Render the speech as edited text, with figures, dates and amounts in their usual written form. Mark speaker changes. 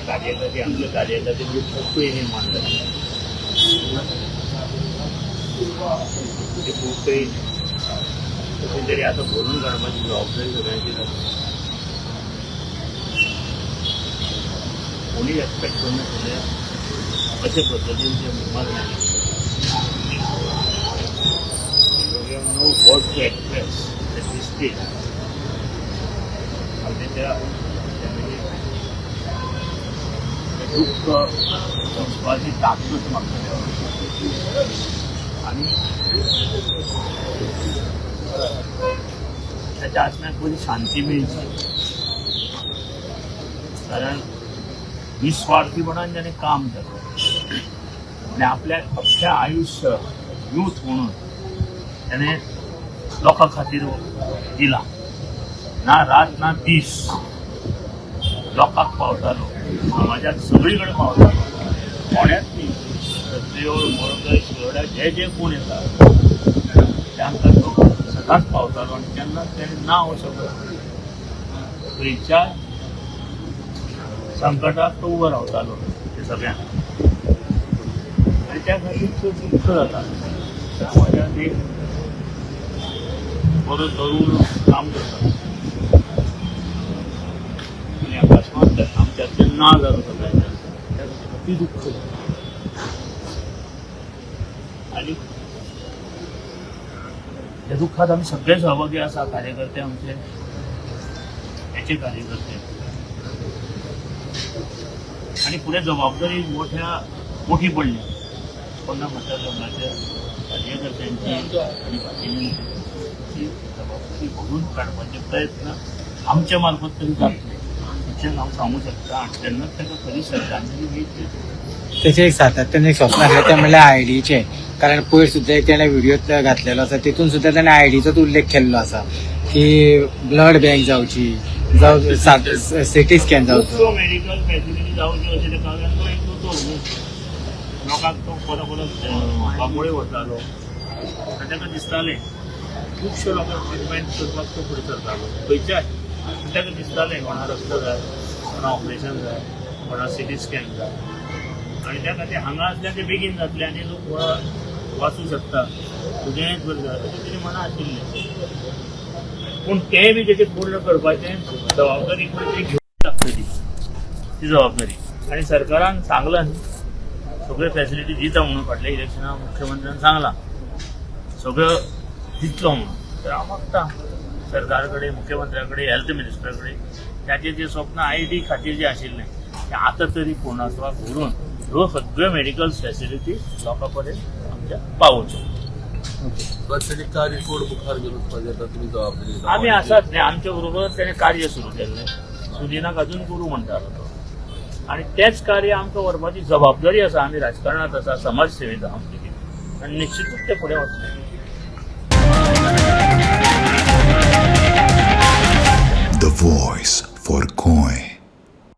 Speaker 1: कार्यकर्ते आमचे कार्यकर्ते खूप निर्माण झाले ते खूप काही कुठेतरी आता बोलून काढण्याची जबाबदारी सगळ्यांची झाली. कोणी एक्सपेक्ट करून पुढे अशा पद्धतीने निर्माण झाले. No word to express the district आणि त्या दुःख संस्काराची ताकदच मागतात आणि त्याच्या आत्म्यात थोडी शांती मिळते. कारण निस्वार्थीपणाने ज्याने काम केलं आणि आपल्या अख्ख्या आयुष्य यूथ म्हणून त्याने लोकां खातीर दिला. ना रात ना दीस लोकांक पावतालो, समाजात सगळीकडे पावतालो. कोण्यात न्ही सत्रेवर मळगय शिरोड्या जे जे कोण येतात त्यांना तो सदांच पावतालो आणि त्यांना त्याने नाव सगळं खंयच्या संकटात तो उभं रावतालो ते सगळ्यांना आणि त्या खातीर तो दुःख जाता. समाजात एक बरो तरुण काम करता आणि अकस्मात आमच्यातले ना जालो सगळ्यांच्या ती दुःख आणि या दुःखात आम्ही सगळे सहभागी असा कार्यकर्ते आमचे याचे कार्यकर्ते आणि पुढे जबाबदारी मोठी पडली. पुन्हा मतदारांच्या कार्यकर्त्यांची आणि बाकीची जबाबदारी भरून काढण्याचे प्रयत्न आमच्या मार्फत तरी जातले शिक्षण नाव सांगू शकता आणि त्यांना त्याला खरी श्रद्धांजली मिळते.
Speaker 2: त्याचे एक सातत्याने एक स्वप्न आसलें ते म्हणल्यार आयडीचे. कारण पयर सुद्दां एक तेणें व्हिडिओ घातलेलो आसा तितून सुद्दां ताणें आयडीचोच उल्लेख केल्लो आसा की ब्लड बँक जावची जावं सिटी स्कॅन जावचो
Speaker 1: मेडिकल फॅसिलिटी जावच्यो अशें ताका तो एक दोतोर लोकांक तो परत बांबोळे वतालो आनी ताका दिसतालें खुबश्यो लोकांक ट्रिटमेंट करपाक तो फुडें सरतालो खंयच्याय. ताका दिसतालें कोणा रस्तो जाय, कोणा ऑपरेशन जाय, कोणा सिटी स्कॅन जाय आणि त्या खातीर हांगा आसल्यार तें बेगीन जातलें आनी लोक वाचूंक शकता. तुजेंच बरें जाता अशें तेणी मना आशिल्लें. पूण तें बी तेजें पूर्ण करपाचें जबाबदारी कोणी तरी घेवंक लागता ती जबाबदारी आणि सरकारान सांगलां सगळ्यो फॅसिलिटी दिता म्हणून फाटल्या इलेक्शनाक मुख्यमंत्र्यान सांगलां सगळ्यो दितलो म्हणून. तर हांव मागता सरकारा कडेन, मुख्यमंत्र्या कडेन, हेल्थ मिनिस्टरा कडेन त्याचें जें स्वप्न आयडी खातीर जें आशिल्लें तें आतां तरी पूर्णत्वाक व्हरून ह्यो सगळ्यो मेडिकल फॅसिलिटी लोकां पर्यंत आमच्या पावोवच्यो.
Speaker 3: कार्य कोण मुखार घेवन वचपाचें आतां तुमी जबाबदारी
Speaker 1: आमी आसात न्ही. आमच्या बरोबर तेणें कार्य सुरू केल्लें सुदिनाक अजून गुरू म्हणटालो तो आणि तेंच कार्य आमकां व्हरपाची जबाबदारी आसा. आमी राजकारणांत आसा, समाज सेवेंत आहा आमचे आनी निश्चितूच ते फुडें वतले.
Speaker 4: The voice for Coin.